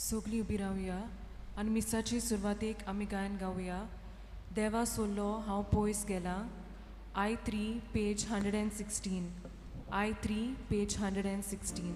सगळीं उबी रावया आनी मिसाची सुरवातेक आमी गायन गावया. देवा सोल्लो हांव पयस गेला. I3 page 116. I3 page 116.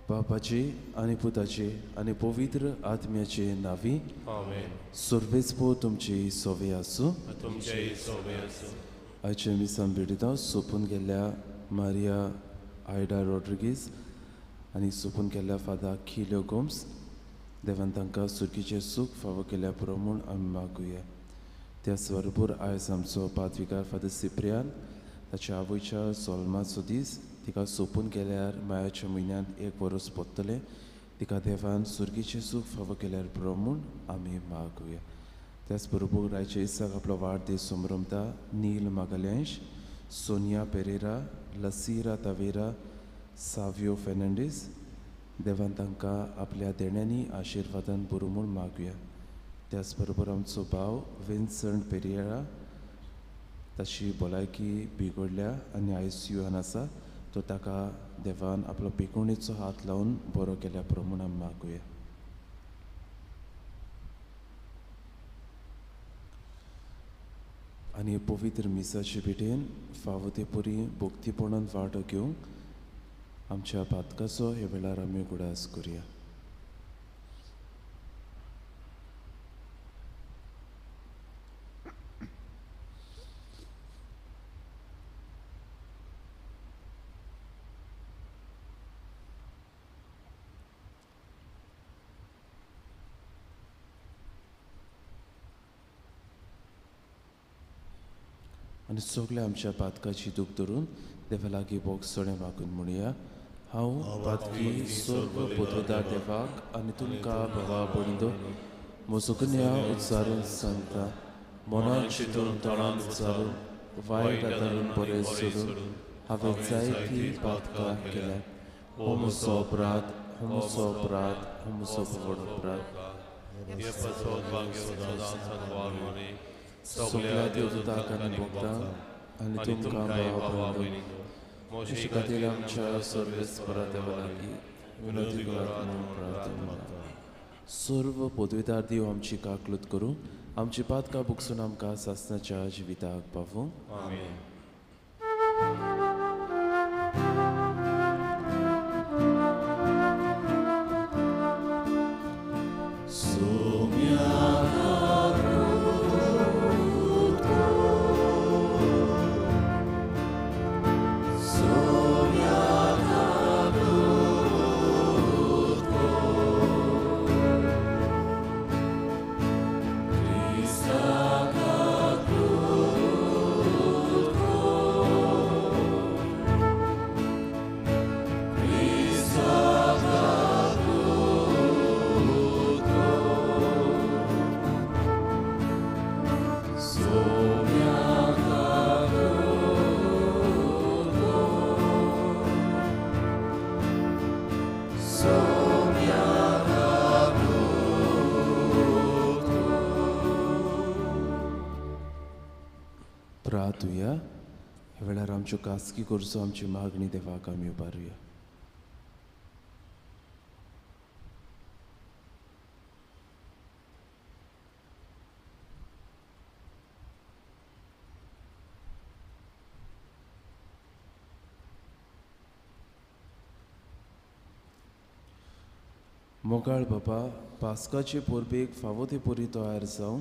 बापाचे आनी पुताचे आनी पवित्र आत्म्याचे नावी आमेन. सर्वेस्पो तुमची सोवे आसूं. तुमचेय सोबे आसूं. आयचे मिसान बेडिता सोपून गेल्ल्या मारिया आयडा रॉड्रिगीस आनी सोपून गेल्ल्या फादर किलो गोम्स देवान तांकां सुरकीचें सूख फावो केल्या पुरो म्हूण आमी मागुया. त्याच बरोबर आयज आमचो पाद्विकार फादर सिप्रियान ताच्या आवयच्या सोलमाचो दीस. तिका सोपून गेल्यार मायाच्या म्हयन्यांत 1 वर्स पोत्तलें. तिका देवान सुरगीचें सूख फावो केल्यार पुरो म्हूण आमी मागुया. त्याच बरोबर आयच्या दिसाक आपलो वाडदीस समरमता नील मागालेंश, सोनिया पेरेरा, लसिरा तावेरा, सावियो फेर्नांडीस. देवान तांकां आपल्या देण्यांनी आशिर्वादान बरो म्हूण मागुया. त्याच बरोबर आमचो भाव विन्संट पेरेरा ताची भलायकी बिगडल्या आनी ICUन आसा. तो ताका देवान आपलो पिकोणेचो हात लावन बरो केल्या पुरो म्हूण आमी मागुया. आनी पवित्र मिसाचे भेटेन फावो ते परी भक्तीपणान वांटो घेवंक आमच्या पातकाचो हे वेळार आमी उगडास करुया. आनी सगळ्या आमच्या पातकाची दूख धरून देवा लागीं बोग सोडें मागून म्हणुया. हांव पातकी सर्व पोतदार देवाक आनी तुमकां भावा भयणींदो म्हजो कन्या उच्चारून सांगता. मनान चिंतून तोंडान उच्चारून वायट आदारून बरें सोडून हांवें जायतीं पातकां केल्या. हो म्हजो अपराध, हो म्हजो अपराध, हो म्हजो व्हड अपराध. सगळ्या देवदूतांक आनी भक्तांक आनी तुमकां भावा भयणींनो अशें खातीर आमच्या सर्वेस्परा देवा लागीं विनोदी करात म्हणून प्रार्थना करता. सर्व पदवीदार देव आमची काकलूत करूं, आमची पातकां बुकसून आमकां सासणाच्या जिविताक पावूं. आमेन. प्रार्थुया. ह्या वेळार आमच्यो कासकी करचो आमची मागणी देवाक आमी उबारुया. मोगाळ बाबा, पास्काचे पोरबेक फावो ते पोरी तयार जावं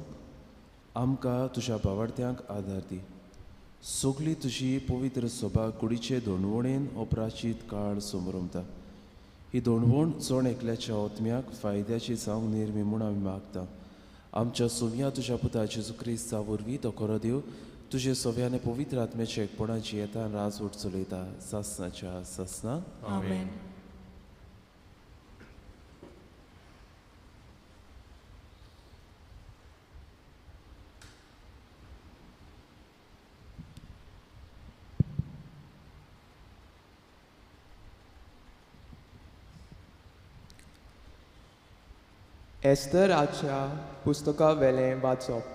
आमकां तुज्या बावार्थ्यांक आदार दी. सगळी तुजी पवित्र सभा कुडीचे दोणवणेन अपराचीत काळ समरमता. ही दोणवण चोण एकल्याच्या ओतम्याक फायद्याची जावंक निर्मी म्हूण आमी मागता. आमच्या सोव्या तुज्या पुता जेजू क्रिस्ता वरवीं तो खरो देव तुजे सोव्याने पवित्र आत्म्याच्या एकपणाची येता राजवट चलयता सासनाच्या सासना. आमेन. एस्तराच्या पुस्तका वेलें वाचप.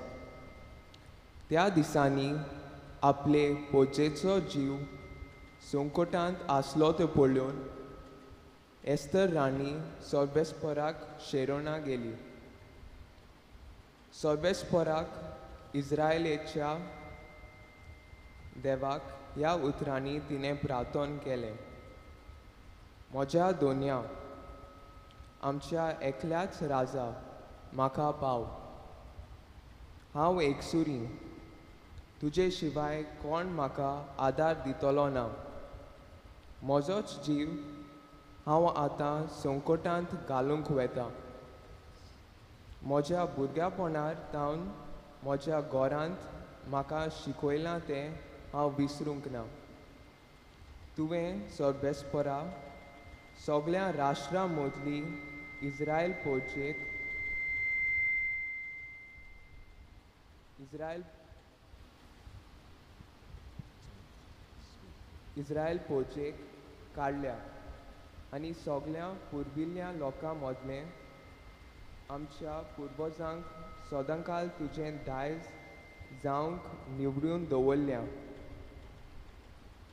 त्या दिसांनी आपले पोजेचो जीव संकटांत आसलो तो पळोवन एस्तर राणी सोर्बेस्पोराक शेरोना गेली. सोर्बेस्पोराक इस्रायलेच्या देवाक ह्या उतरांनी तिणें प्रार्थना केलें. म्हज्या दोनया आमच्या एकल्याच राजा म्हाका पाव. हांव एकसुरी, तुजे शिवाय कोण म्हाका आदार दितलो ना. म्हजोच जीव हांव आतां संकटांत घालूंक वेता. म्हज्या भुरग्यापणार तावन म्हज्या घोरांत म्हाका शिकयलां तें हांव विसरूंक ना. तुवें सोर्बेस्पोरा सगळ्या राष्ट्रां मदली इस्रायल पोचेक काडल्या आनी सगळ्या पुर्विल्ल्या लोकां मदलें आमच्या पुर्वजांक सदांकाल तुजें दायज जावंक निवडून दवरल्या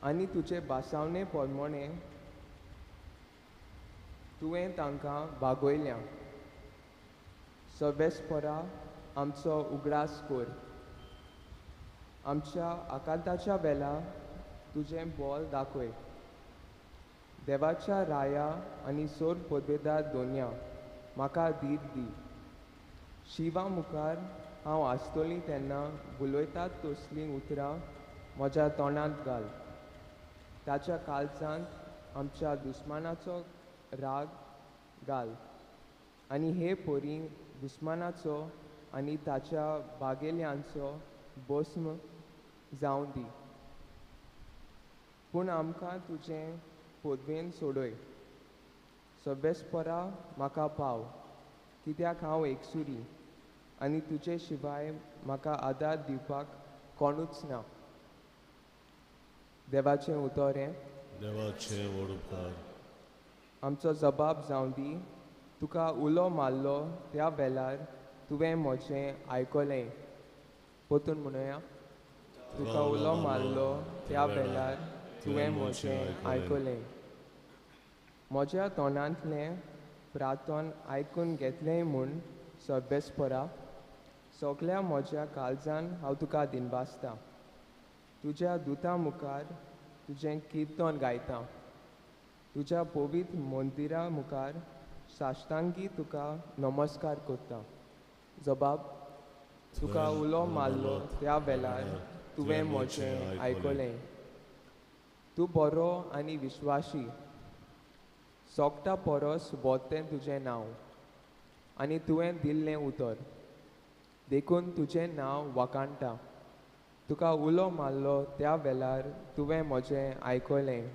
आनी तुजे बासावणे पोरमोणे तुवें तांकां भागयल्या. सोर्बेस्पोरा आमचो उगडास कोर. आमच्या आकांताच्या वेला तुजें बोल दाखय. देवाच्या राया आनी सोर पोरबेदार दोनया म्हाका धीर दी. शिवा मुखार हांव आसतलीं तेन्ना उलयतात तसलीं उतरां म्हज्या तोंडांत घाल. ताच्या काळजांत आमच्या दुस्मानाचो राग घाल आनी हे पोरी दुस्मानाचो आनी ताच्या बागेल्यांचो भस्म जावं दी. पूण आमकां तुजें पोदवेन सोडय. सोर्बेस्पोरा म्हाका पाव, कित्याक हांव एकसुरी आनी तुजे शिवाय म्हाका आदार दिवपाक कोणूच ना. देवाचें उतोरें. देवाचे वडुपकार. आमचो जबाब जावं दी. तुका उलो मारलो त्या वेळार तुवें म्हजें आयकलें. पोतून म्हणुया. तुका उलो मारलो त्या वेळार तुवें म्हजें आयकलें. म्हज्या तोंडांतलें प्रार्थन आयकून घेतलें म्हूण सोर्बेस्पोरा सगळ्या म्हज्या काळजान हांव तुका दिनवासता. तुज्या दुतां मुखार तुजें किर्तन गायता. तुज्या पवित्र मंदिरा मुखार साश्टांगी तुका नमस्कार करता. जबाब. तुका उलो मारलो त्या वेळार तुवें म्हजें आयकलें. तूं बरो आनी विश्वासी. सोगटा परस बोतें तुजें नांव आनी तुवें दिल्लें उतर देखून तुजें नांव वखाणटा. तुका उलो मारलो त्या वेळार तुवें म्हजें आयकलें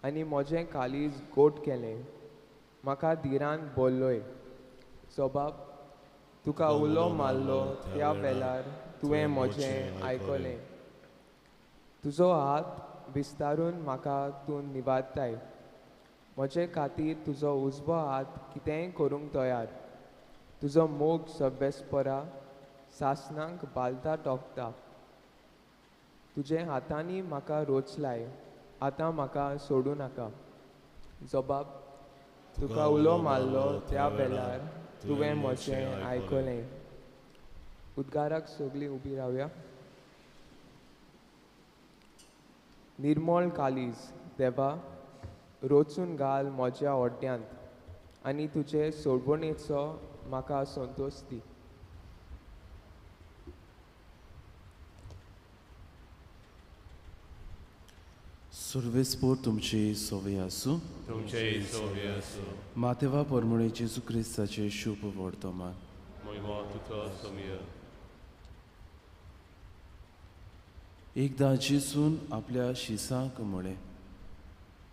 आनी म्हजें काळीज गोड केलें. म्हाका धिरान बोल्लय. जबाब. तुका उलो मारलो त्या वेळार तुवें म्हजें आयकलें. तुजो हात विस्तारून म्हाका तूं निवारताय. म्हजे खातीर तुजो उजवो हात कितेंय करूंक तयार. तुजो मोग सोर्बेस्पोरा सासणांक बालता टोकता. तुजे हातांनी म्हाका रोचलाय, आतां म्हाका सोडूं नाका. जबाब, तुका उलो मारलो त्या वेळार तुवें म्हजें आयकलें. उद्गाराक सगळीं उबी रावया. निर्मळ कालीज देवा, रोचून घाल म्हज्या ओड्ड्यांत आनी तुजे सोडवणेचो म्हाका संतोश दी. सर्वेस्पोर तुमची सोवी आसूं. तुमचे सोवी आसूं. मातेवा परमणे जेजू क्रिस्ताचे शुभ वर्तमान. Mojmo tuto somia. एकदां जेजून आपल्या शिसांक म्हळें,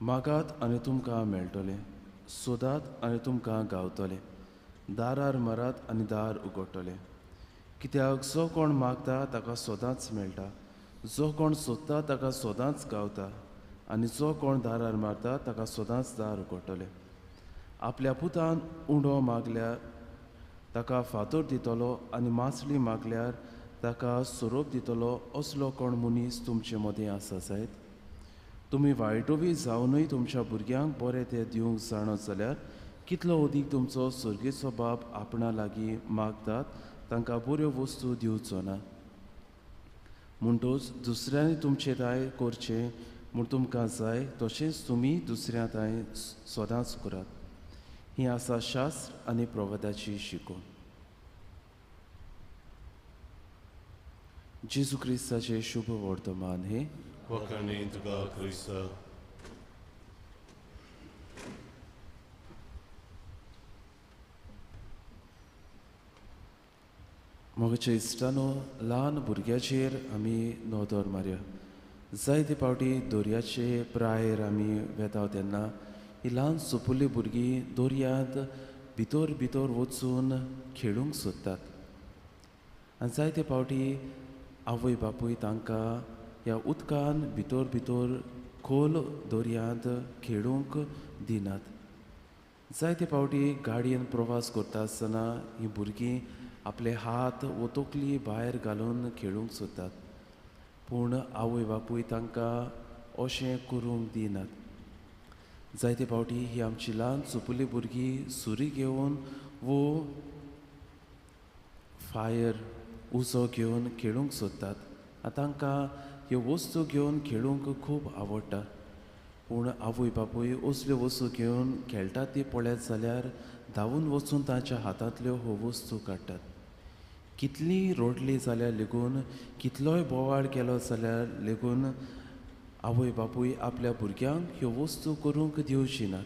मागात आनी तुमकां मेळटलें, सोदात आनी तुमकां गावतलें, दारार मारात आनी दार उगडटलें. कित्याक जो कोण मागता ताका सोदांच मेळटा, जो कोण सोदता ताका सोदांच गावता, आनी जो कोण दारार मारता ताका सोदांच दार उगडटलें. आपल्या पुतान उंडो मागल्यार ताका फातर दितलो, आनी मासली मागल्यार ताका सोरोप दितलो. असलो कोण मनीस तुमचे मदीं आसा जायत. तुमी वायटोवी जावनूय तुमच्या भुरग्यांक बरें तें दिवंक जाणत जाल्यार कितलो अदीक तुमचो सर्गेचो बाब आपणा लागीं मागतात तांकां बऱ्यो वस्तू दिवचो ना. म्हणटच दुसऱ्यांनी तुमचे दाय करचें म्हूण तुमकां जाय तशेंच तुमी दुसऱ्या दाय सदांच करात. ही आसा शास्त्र आनी प्रवादाची शिकवण. जेजू क्रिस्ताचे शुभ वर्तमान हे Pocăni tuga Krista. मोगाच्या इश्टानो, ल्हान भुरग्याचेर आमी नदर मारया. जायते फावटी दर्याचे प्रायर आमी वेताव तेन्ना ही ल्हान सोपुल्लीं भुरगीं दर्यांत भितर भितर वचून खेळूंक सोदतात. आनी जायते फावटी आवय बापूय तांकां ह्या उदकान भितर भितर खोल दर्यांत खेळूंक दिनात. जायते फावटी गाडयेन प्रवास करता आसतना हीं भुरगीं आपले हात वो तकली भायर घालून खेळूंक सोदतात, पूण आवय बापूय तांकां अशें करूंक दिनात. जायते फावटी ही आमची ल्हान चुपुली भुरगीं सुरी घेवन वो फायर उजो घेवन खेळूंक सोदतात. तांकां ह्यो वस्तू घेवन खेळूंक खूब आवडटा, पूण आवय बापूय असल्यो वस्तू घेवन खेळटात ती पळयत जाल्यार धांवून वचून तांच्या हातांतल्यो हो वस्तू काडटात. कितलीं रोडली जाल्यार लेगून, कितलोय बोवाळ केलो जाल्यार लेगून आवय बापूय आपल्या भुरग्यांक ह्यो वस्तू करूंक दिवची नात.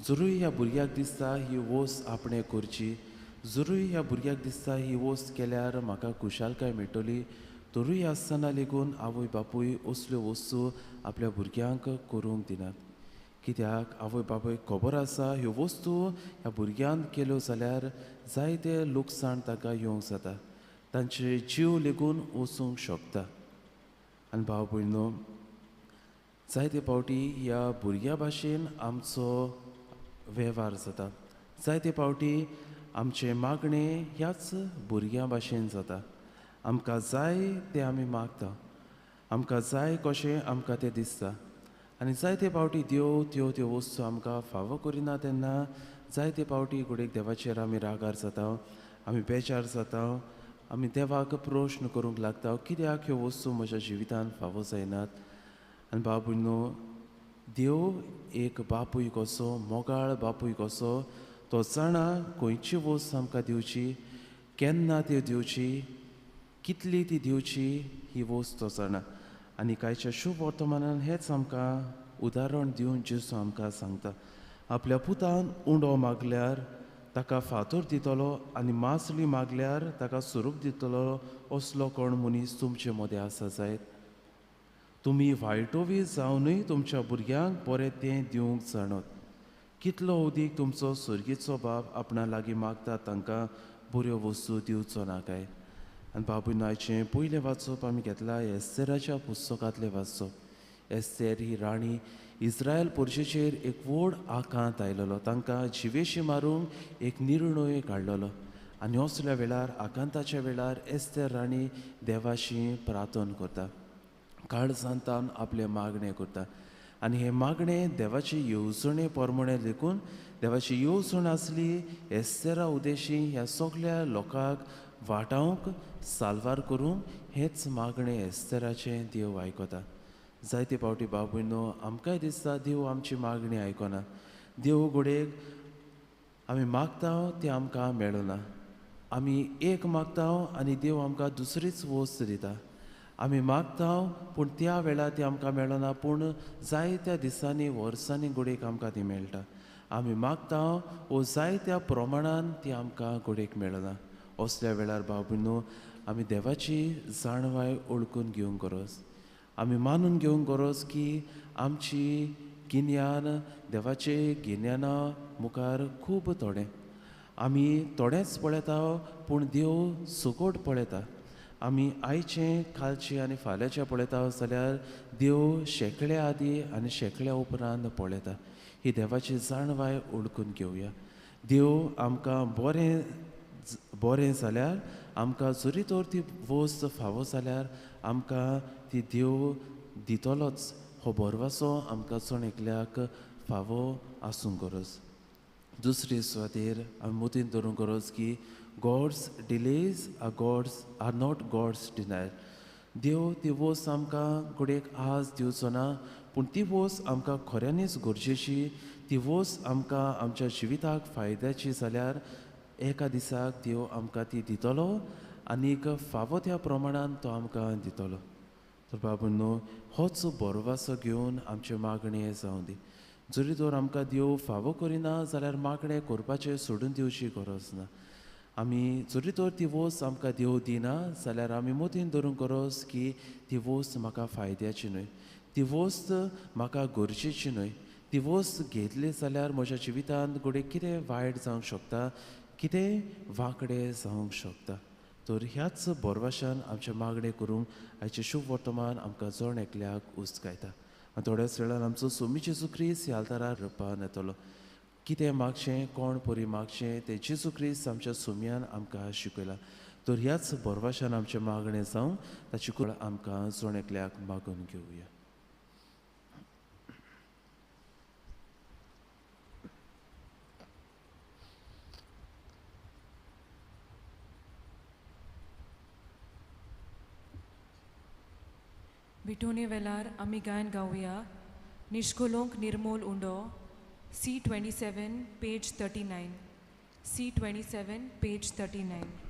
जरूय ह्या भुरग्याक दिसता ही वस्त आपणें करची, जरूय ह्या भुरग्याक दिसता ही वस्त केल्यार म्हाका खुशालकाय मेळटली, तरूय आसतना लेगून आवय बापूय असल्यो वस्तू आपल्या भुरग्यांक करूंक दिनात. कित्याक आवय बापूय खबर आसा ह्यो वस्तू ह्या भुरग्यान केल्यो जाल्यार जायते लुकसाण ताका येवंक जाता, तांचे जीव लेगून वचूंक शकता. आनी भाव भयणो, जायते फावटी ह्या भुरग्या भाशेन आमचो वेव्हार जाता. जायते फावटी आमचे मागणे ह्याच भुरग्या भाशेन जाता. आमकां जाय तें आमी मागता, आमकां जाय कशें आमकां तें दिसता. आनी जायते फावटी देव त्यो वस्तू आमकां फावो करिना तेन्ना जायते फावटी घडये देवाचेर आमी रागार जाता, आमी बेजार जाता, आमी देवाक प्रश्न करूंक लागता कित्याक ह्यो वस्तू म्हज्या जिवितान फावो जायनात. आनी भाव भयणो, देव एक बापूय कसो, मोगाळ बापूय कसो, तो जाणा खंयची वस्त आमकां दिवची, केन्ना त्यो दिवची, कितली ती दिवची, ही वस्त तो जाणा. आनी कांयच्या शुभ वर्तमानान हेंच आमकां उदाहरण दिवन जेजू आमकां सांगता. आपल्या पुतान उंडो मागल्यार ताका फातर दितलो, आनी मासली मागल्यार ताका सोरूप दितलो. असलो कोण मनीस तुमचे मदें आसा जायत. तुमी वायटोवी जावनूय तुमच्या भुरग्यांक बरें तें दिवंक जाणत. कितलो अदीक तुमचो सर्गेचो बाब आपणा लागीं मागता तांकां बऱ्यो वस्तू दिवचो ना काय. आनी बाबून आयचें पयलें वाचप आमी घेतला एस्तेराच्या पुस्तकांतलें वाचप. एस्तेर ही राणी इस्रायल परशेचेर एक व्हड आकांत आयलोलो, तांकां जिवेशी मारूंक एक निर्णय काडलोलो. आनी असल्या वेळार आकांताच्या वेळार एस्तेर राणी देवाशी प्रार्थना करता. काळजांतान आपले मागणे करता आनी हे मागणे देवाची येवजणे पोरमणे देखून देवाची येवजण आसली एस्तेरा उद्देशी ह्या सगळ्या लोकांक वाटावंक साल्वार करूंक हेच मागणे एस्तेराचे देव आयकता. जायते पावटी बाबूनो आमकांय दिसता देव आमची मागणी आयकना. देव घोडेक आमी मागता ते आमकां मेळना. आमी एक मागता आनी देव आमकां दुसरीच वस्त दिता. आमी मागता पूण त्या वेळार ती आमकां मेळना पूण जायत्या दिसांनी वर्सांनी घोडेक आमकां ती मेळटा. आमी मागता वो जायत्या प्रमाणान ती आमकां घोडेक मेळना. असल्या वेळार बाबूनो आमी देवाची जाणवाय ओळखून घेवंक गरज. आमी मानून घेवंक गरज की आमची गिन्यान देवाचे गिन्याना मुखार खूब थोडें. आमी थोडेंच पळयता पूण देव सुकोट पळयता. आमी आयचें कालचें आनी फाल्यांचें पळयता जाल्यार देव शेकड्या आदीं आनी शेकड्या उपरांत पळयता. ही देवाची जाणवाय ओळखून घेवया. देव आमकां बरें जाल्यार आमकां जरी तर ती वस्त फावो जाल्यार आमकां ती देव दितलोच हो भरवसो आमकां चड एकल्याक फावो आसूंक गरज. दुसरी सुवातेर आमी मतीन दवरूंक गरज की God's delays are not God's denial. देव ती वस्त आमकां घोडेक आज दिवचो ना पूण ती वस्त आमकां खऱ्यांनीच गरजेची. ती वस्त आमकां आमच्या जिविताक फायद्याची जाल्यार एका दिसाक देव आमकां ती दितलो आनीक फावो त्या प्रमाणान तो आमकां दितलो. तर बाबूनो होच बरवासो घेवन आमचे मागणे जावं दी. जरी तर आमकां देव फावो करिना जाल्यार मागणे करपाचें सोडून दिवची गरज ना. आमी जरी तर ती वस्त आमकां देव दिना जाल्यार आमी मतीन दवरूंक गरज की ती वस्त म्हाका फायद्याची न्हय. ती वस्त म्हाका गरजेची न्हय. ती वस्त घेतली जाल्यार म्हज्या जिवितांत घोडे कितें वायट जावंक शकता, कितें वांकडें जावंक शकता. तर ह्याच बरवाशान आमचे मागणे करूंक आयचे शुभ वर्तमान आमकां जण एकल्याक उस्कायता. आनी थोड्याच वेळान आमचो सोमी जेजू क्रिस्त ह्या आल्तारार रुपान येतलो. कितें मागचें कोण परी मागचें तें जेजू क्रिस्त आमच्या सोम्यान आमकां शिकयलां. तर ह्याच बरवाशान आमचें मागणें जावं ताची कूड आमकां जण एकल्याक मागून घेवया. विठोने वेलार आमी गायन गावया निश्कोलोंक निर्मोल उंडो C27 पेज 39. C27 page 39.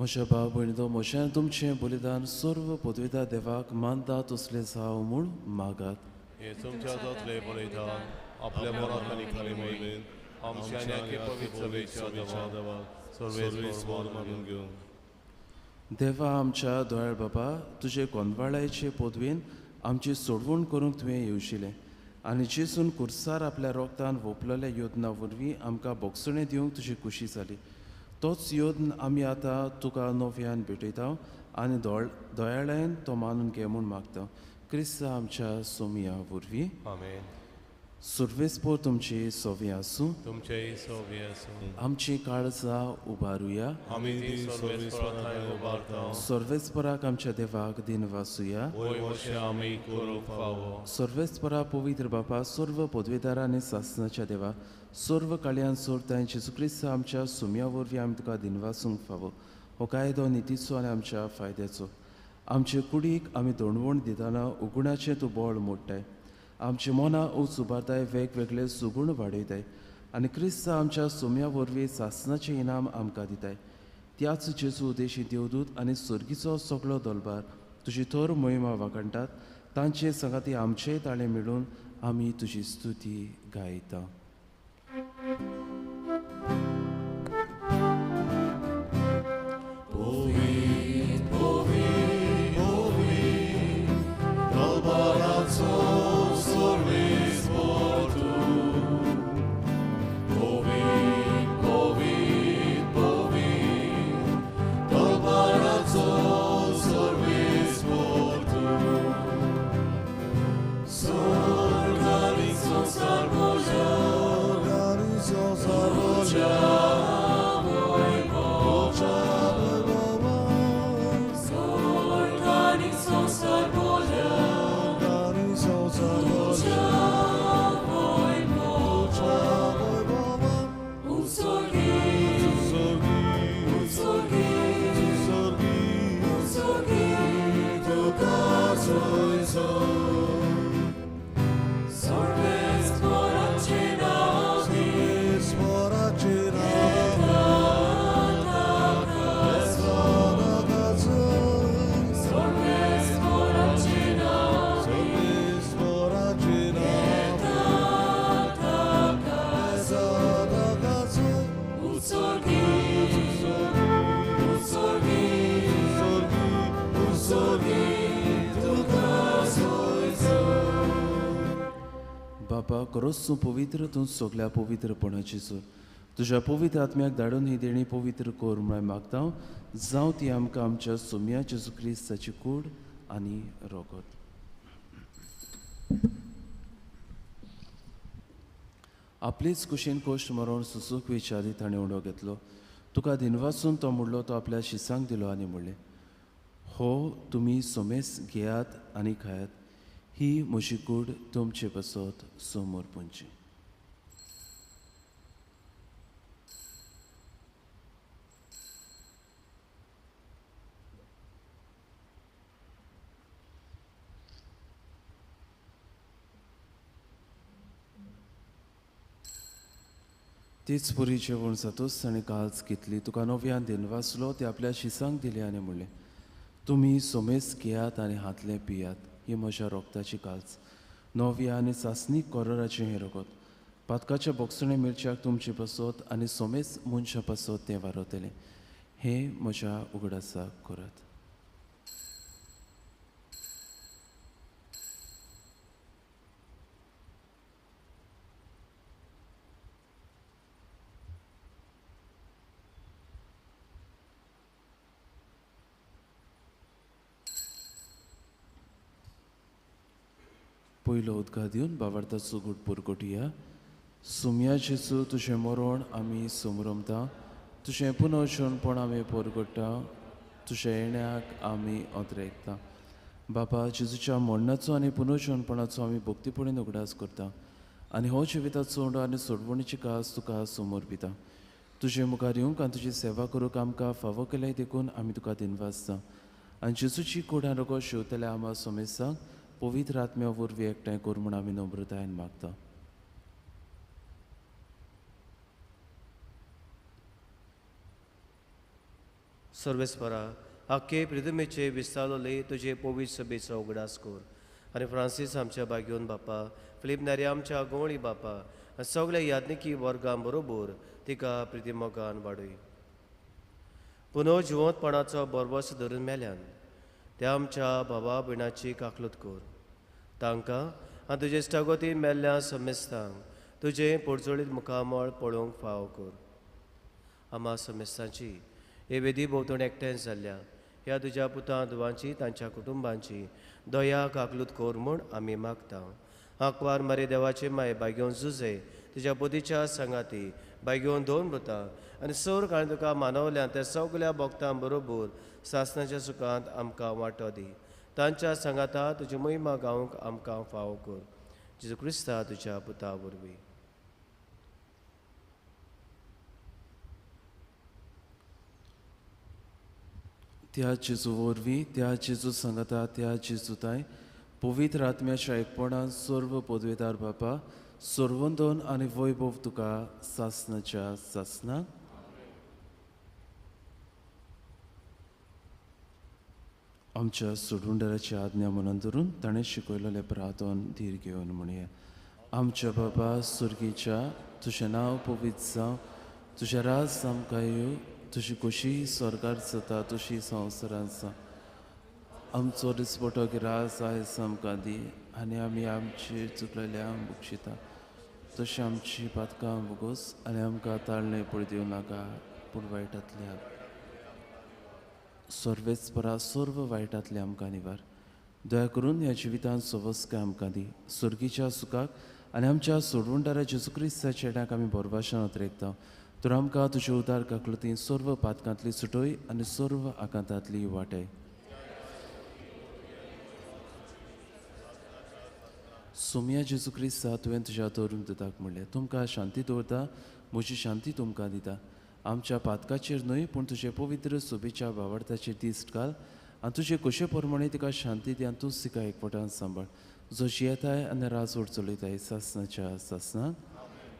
म्हज्या भाव भयणीतो मोशें तुमचें बलिदान सर्व पदविता देवाक मानता तसलें जावं म्हूण मागात. हे तुमच्या जातले बलिदान आपल्या मनात आनी खाली मोडीन आमच्या आनी पवित्र वेच्या देवाक सर्वेस्वर मागून घेवन. देवा आमच्या दोयाळ बाबा तुजे गोंदवाळायचे पदवेन आमची सोडवण करूंक तुवें येवशिलें आनी जेसून कुर्सार आपल्या रोगतान ओपलेल्या योजना वरवीं आमकां बोगसणें दिवंक तुजी खुशी जाली. तोच योद्न आमी आतां तुका नव्यान भेटयता आनी दोयाळायन तो मानून घे म्हूण मागता. क्रिस्ता आमच्या सोमिया वरवीं. आमेन. सर्वेस्पोर तुमची सोवी आसूं. तुमचे सोवी आसूं. आमची काळजां उबारुया. आमी ती सर्वेस्परांत उबारता. सर्वेस्पराक आमच्या देवाक दिन वासुया. वय अशें आमी करूंक फावो. सर्वेस्परा पवित्र बापा सर्व पदवेदार आनी सासणाच्या देवा सर्व काळयान सोरताय जेजू क्रिस्त आमच्या सुम्या वरवीं आमी तुका दिनवासूंक फावो. हो कायदो नितीचो आनी आमच्या फायद्याचो. आमचे कुडीक आमी दोणवण दितना उगुणाचें तूं बोळ मोडटाय. आमची मनां उच उबारताय वेगवेगळे सुगूण वाडयताय आनी क्रिस्त आमच्या सुम्या वरवीं सासणाचें इनाम आमकां दिताय. त्याच जेजू उदेशी देवदूत आनी सर्गीचो सगळो दलबार तुजी थोर मोहिमा वागणटात. तांचे संगाती आमचेय ताळे मेळून आमी तुजी स्तुती गायता. बापा खरोच पवित्र तूं सगळ्या पवित्रपणाची सोय. तुज्या पवित्र आत्म्याक धाडून ही देणी पवित्र कोर म्हण मागता. जावं ती आमकां आमच्या सोम्या जेजू क्रिस्ताची कूड आनी रोगत. आपलीच कुशीन कोश्ट मरोवन सुसूक विचारी ताणें उडो घेतलो. तुका दिनवासून तो म्हणलो तो आपल्या शिसांक दिलो आनी म्हणलें, हो तुमी सोमेस घेयात आनी खायात. ही म्हजी कूड तुमचे बसत समोर पुंची. तीच पुरी जेवण जातूच ताणें काल्स घेतली. तुका नव्यान दिनवासलो ते आपल्या शिसांक दिले आनी म्हणलें, तुमी सोमेस घेयात आनी हातले पियात. ही म्हज्या रोगताची काल्स नव्या आनी सासनीक कोराचें हें रगत. पातकाच्या बोगसणे मिरच्याक तुमचे बसत आनी सोमेस मनशा बसत तें वारतलें. हें म्हज्या उगडासाक करात. पयलो उदका दिवन बाबार्थाचो घुट पुरकोटया. सुम्या जेजू तुजें मरण आमी समरमता. तुजें पुनर्जन्मपण आमी परगट्टा. तुज्या येण्याक आमी ओद्रेकता. बाबा जेजूच्या मरणाचो आनी पुनर्जन्मपणाचो आमी भक्तीपणीन उगडास करता आनी हो जिविताचो उंडो आनी सोडवणीची कास तुका समर्पिता. तुजे मुखार येवंक आनी तुजी सेवा करूंक आमकां फावो केल्याय देखून आमी तुका दिनवासता. आनी जेजूची कोडान रगत शेवतल्या आमा सोमेसांक पवित्र आत्म्या वरवीं एकठांय कर म्हूण आमी नम्रतायेन मागता. सर्वेस्परा आख्खे पृथ्वीचे विस्तारलोले तुझे पवित्र सभेचो उगडास कर आनी फ्रांसीस आमच्या बागेवन बापा फिलीप नेरे आमच्या गोवळी बापा आनी सगळ्या याज्ञिकी वर्गां बरोबर तिका प्रितीमोगान वाडय पुनो जिवंतपणाचो बरवस धरून मेल्यान त्या आमच्या भावा भयणाची काकलूत कर तांकां आनी तुजे इश्टागोतीन मेल्ल्या समेस्तांक तुजें पोडचोळीत मुखामळ पळोवंक फाव कर आमा समेस्तांची हे वेदी भोंवतण एकठांय जाल्ल्या ह्या तुज्या पुतां दुवांची तांच्या कुटुंबांची दया काकलूत कर म्हूण आमी मागता आंकवार मारे देवाचे माय बागेवन झुजे तुज्या पोतीच्या सांगाती बागेवन दोन भुतां आनी सर काळें तुका मानवल्या त्या सगल्या भक्तां बरोबर सासणाच्या सुखांत आमकां वांटो दी तांच्या सांगाता तुजी महिमा गावंक आमकां फाव कर जेजू क्रिस्ता तुज्या पुता वरवीं त्या जेजू वरवीं त्या जेजू सांगाता त्या जेजूताय पवित्र आत्म्याच्या एकपणान सर्व पदवेदार बापा सर्वंदोन आनी वैभव तुका सासणाच्या सासनाक आमच्या सोडूंडराची आज्ञा मनान धरून ताणें शिकयलेले प्रार्थन धीर घेवन म्हणया आमच्या बाबा सुर्गीच्या तुजें नांव पवित्र जावं तुजें राज आमकां येवं तुजी खोशी स्वर्गार जाता तशी संवसारांत जावं आमचो दिसपटो गिरास आयज आमकां दी आनी आमी आमची चुकलेल्यांक बक्षिता तशी आमची पातकां भोगोस आनी आमकां ताळणे पळय दिवं नाका पूण वायटांतल्या सर्वेस्परा सर्व वायटांतले आमकां निवार दया करून ह्या जिवितांत सवस्काय आमकां दी सुर्गीच्या सुखाक आनी आमच्या सोडवणदारा जेजू क्रिस्ताच्या चेड्याक आमी बोरभाशेन उतरेकता तर आमकां तुजे उदार काकलुतीन सर्व पातकांतली सुटोय आनी सर्व आकांतांतली वांटय सोम्या जेजू क्रिस्ता तुवें तुज्या दवरूंक दिताक म्हणलें तुमकां शांती दवरता म्हजी शांती तुमकां दिता आमच्या पातकाचेर न्हय पूण तुजे पवित्र सोबीच्या वावरताचेर दिश्ट घाल आनी तुजे कशे प्रमाणे तिका शांती दी आनी तूं तिका एकवटान सांबाळ जो जियेताय आनी राजवट चलयताय सासनाच्या सासनाक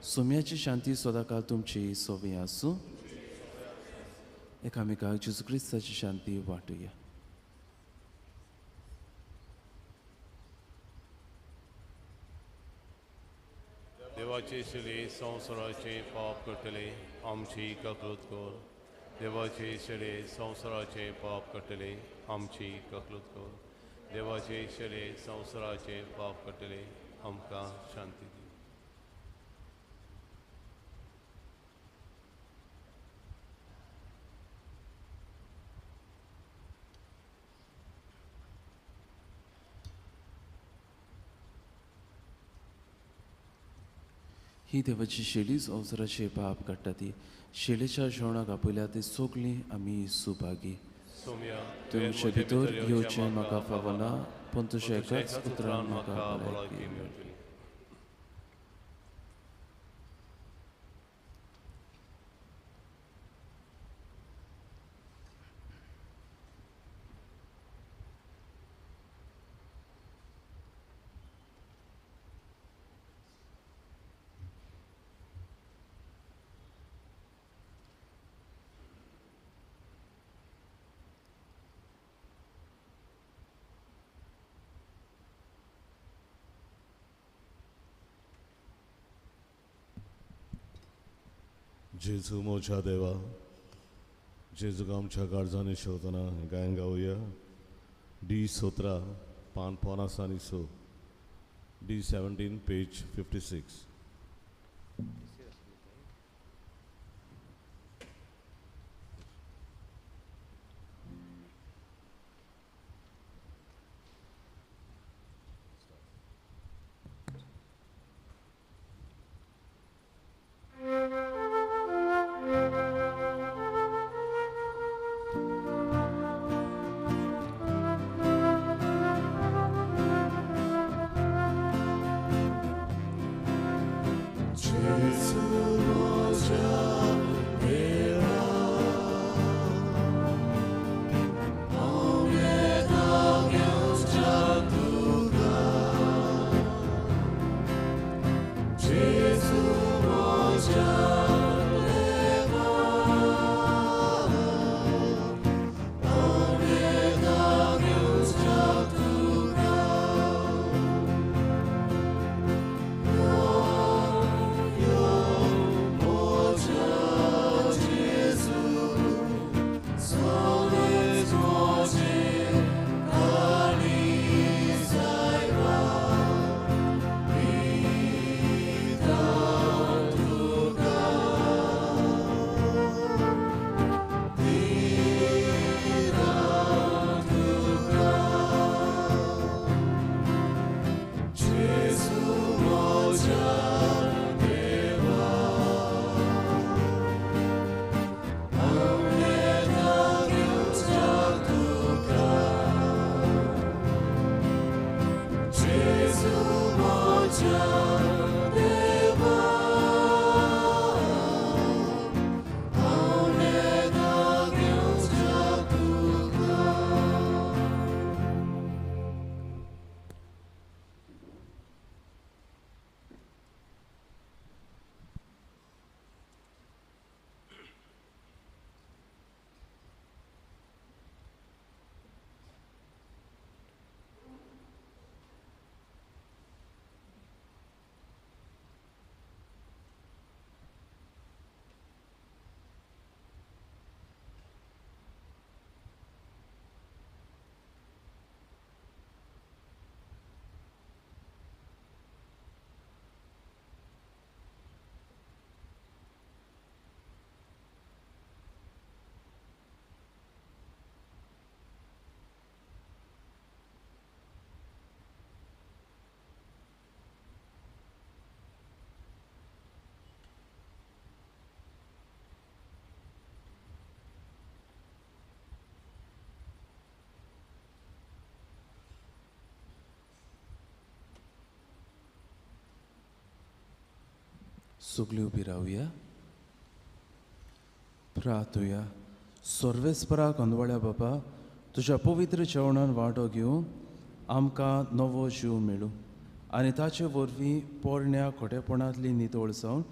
सोम्याची शांती सदां काल तुमची सोबी आसूं एकामेकाक जेजू क्रिस्ताची शांती वांटुया देवाचे शिले संवसाराचे पाप करतले आमची काकलूत कर देवाचे शिले संवसाराचे पाप करतले आमची काकलूत कर देवाचे शिले संवसाराचे पाप करतले आमकां शांती दी ही देवाची शेळी संवसाराचे पाप काडटा ती शेळेच्या जेवणाक आपयल्या ती सगळीं आमी सुभागी सोम्या तुमचे भितर येवचें म्हाका फावना पूण तुज्या एकाच उतरान म्हाका भलायकी मेळटली जेजू मोच्या देवा जेजूक आमच्या काळजांनी शेवतना गायन गावया D17 पान 5 D17 पेज 56 Jesus. सगळीं उबी रावया. प्रार्थुया. सर्वेस्परा कंदवळ्या बाबा, तुज्या पवित्र जेवणान वांटो घेवन आमकां नवो जीव मेळूं आनी ताचे वरवीं पोरण्या खोटेपणांतली नितळ जावन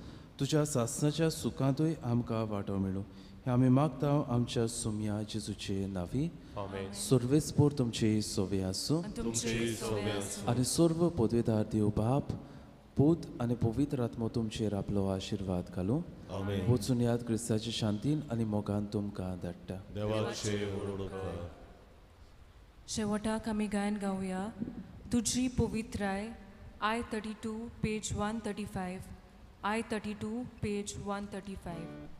तुज्या सासणाच्या सुखांतूय आमकां वांटो मेळूं. हें आमी मागता आमच्या सुम्या जेजूचे नांवी. सर्वेस्पोर तुमची सोवे आसूं आनी सर्व पदवेदार देव बाप, पूत आनी पवित्र आत्मो तुमचेर आपलो आशिर्वाद घालूं. वचून याद क्रिस्ताची शांतीन आनी मोगान तुमकां धाडटा. शेवटाक आमी गायन गावया तुजी पवित्राय. I 32 page 135. I 32 page 135.